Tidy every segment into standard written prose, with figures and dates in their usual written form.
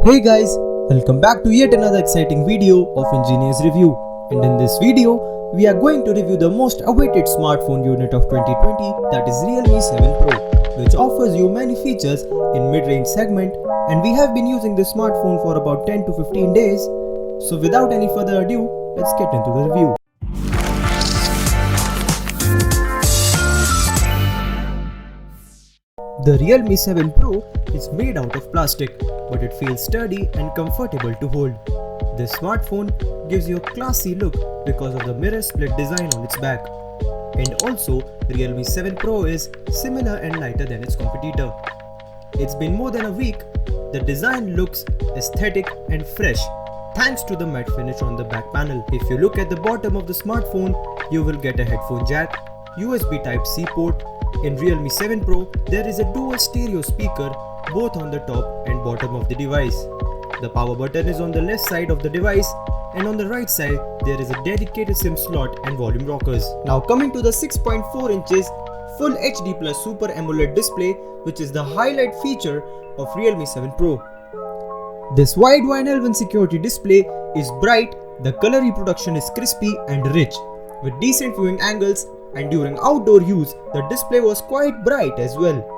Hey guys, welcome back to yet another exciting video of Engineers Review. And in this video, we are going to review the most awaited smartphone unit of 2020, that is Realme 7 Pro, which offers you many features in mid-range segment, and we have been using this smartphone for about 10 to 15 days. So without any further ado, let's get into the review. The Realme 7 Pro is made out of plastic, but it feels sturdy and comfortable to hold. This smartphone gives you a classy look because of the mirror split design on its back. And also, Realme 7 Pro is similar and lighter than its competitor. It's been more than a week. The design looks aesthetic and fresh thanks to the matte finish on the back panel. If you look at the bottom of the smartphone, you will get a headphone jack, USB Type-C port. In Realme 7 Pro, there is a dual stereo speaker both on the top and bottom of the device. The power button is on the left side of the device, and on the right side there is a dedicated SIM slot and volume rockers. Now coming to the 6.4 inches Full HD Plus Super AMOLED display, which is the highlight feature of Realme 7 Pro. This wide L1 security display is bright, the color reproduction is crispy and rich, with decent viewing angles, and during outdoor use, the display was quite bright as well.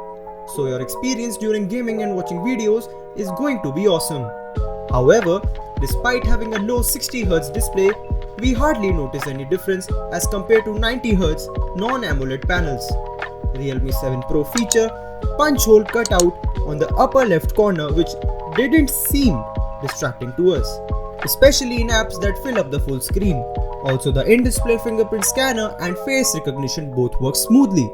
So your experience during gaming and watching videos is going to be awesome. However, despite having a low 60Hz display, we hardly notice any difference as compared to 90Hz non-AMOLED panels. Realme 7 Pro feature punch hole cutout on the upper left corner, which didn't seem distracting to us, especially in apps that fill up the full screen. Also, the in-display fingerprint scanner and face recognition both work smoothly.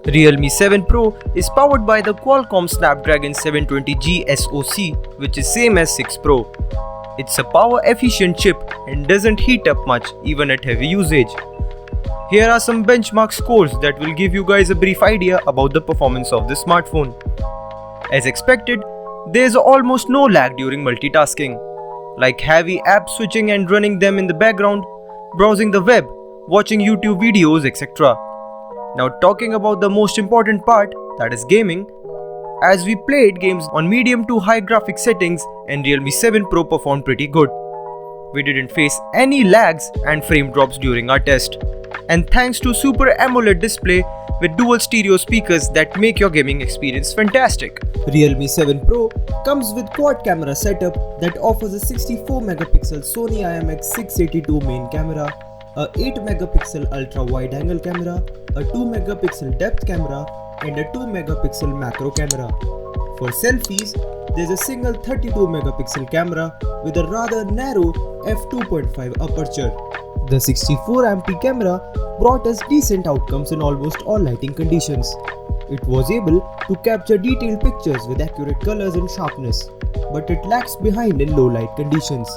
Realme 7 Pro is powered by the Qualcomm Snapdragon 720G SoC, which is same as 6 Pro. It's a power-efficient chip and doesn't heat up much even at heavy usage. Here are some benchmark scores that will give you guys a brief idea about the performance of this smartphone. As expected, there is almost no lag during multitasking, like heavy app switching and running them in the background, browsing the web, watching YouTube videos, etc. Now talking about the most important part, that is gaming. As we played games on medium to high graphic settings, and Realme 7 Pro performed pretty good. We didn't face any lags and frame drops during our test. And thanks to Super AMOLED display with dual stereo speakers that make your gaming experience fantastic. Realme 7 Pro comes with quad camera setup that offers a 64 megapixel Sony IMX682 main camera, a 8 megapixel ultra wide angle camera, a 2 megapixel depth camera, and a 2 megapixel macro camera. For selfies, there's a single 32 megapixel camera with a rather narrow f2.5 aperture. The 64 MP camera brought us decent outcomes in almost all lighting conditions. It was able to capture detailed pictures with accurate colors and sharpness, but it lags behind in low light conditions.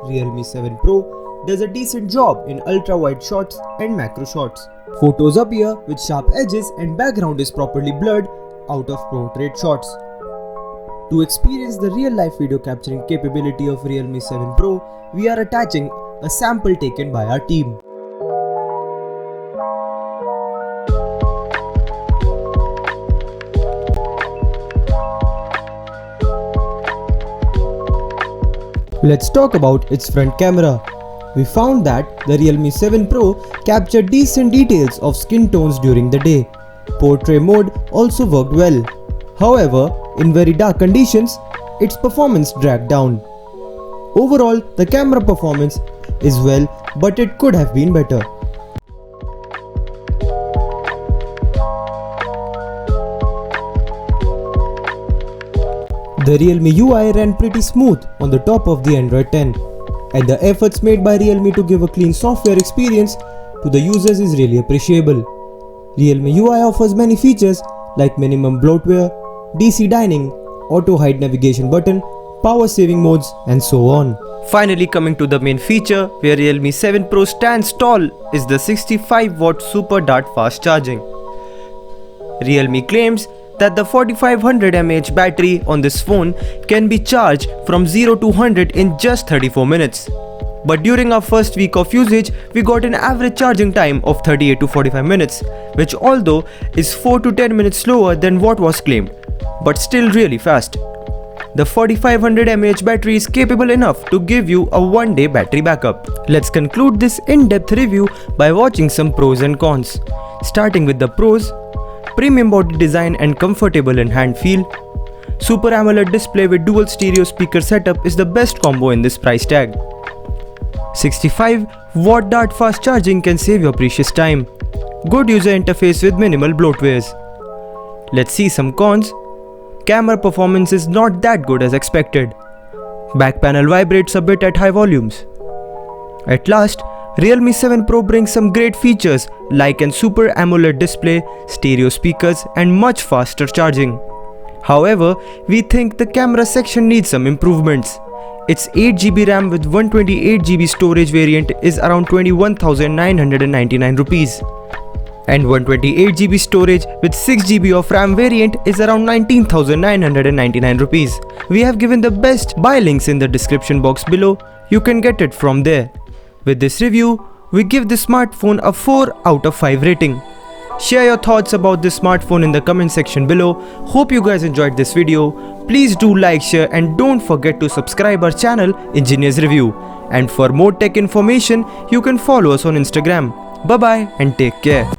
Realme 7 Pro does a decent job in ultra wide shots and macro shots. Photos appear with sharp edges and background is properly blurred out of portrait shots. To experience the real life video capturing capability of Realme 7 Pro, we are attaching a sample taken by our team. Let's talk about its front camera. We found that the Realme 7 Pro captured decent details of skin tones during the day. Portrait mode also worked well. However, in very dark conditions, its performance dragged down. Overall, the camera performance is well, but it could have been better. The Realme UI ran pretty smooth on the top of the Android 10, and the efforts made by Realme to give a clean software experience to the users is really appreciable. Realme UI offers many features like minimum bloatware, DC dining, auto hide navigation button, power saving modes, and so on. Finally, coming to the main feature where Realme 7 Pro stands tall is the 65-watt Super Dart fast charging. Realme claims that the 4500 mAh battery on this phone can be charged from 0 to 100 in just 34 minutes. But during our first week of usage, we got an average charging time of 38 to 45 minutes, which although is 4 to 10 minutes slower than what was claimed, but still really fast. The 4500 mAh battery is capable enough to give you a 1-day battery backup. Let's conclude this in-depth review by watching some pros and cons. Starting with the pros: premium body design and comfortable in hand feel. Super AMOLED display with dual stereo speaker setup is the best combo in this price tag. 65-watt dart fast charging can save your precious time. Good user interface with minimal bloatwares. Let's see some cons. Camera performance is not that good as expected. Back panel vibrates a bit at high volumes. At last, Realme 7 Pro brings some great features like an Super AMOLED display, stereo speakers and much faster charging. However, we think the camera section needs some improvements. Its 8GB RAM with 128GB storage variant is around 21,999 rupees. And 128GB storage with 6GB of RAM variant is around 19,999 rupees. We have given the best buy links in the description box below. You can get it from there. With this review, we give this smartphone a 4 out of 5 rating. Share your thoughts about this smartphone in the comment section below. Hope you guys enjoyed this video. Please do like, share and don't forget to subscribe our channel Engineers Review. And for more tech information, you can follow us on Instagram. Bye bye and take care.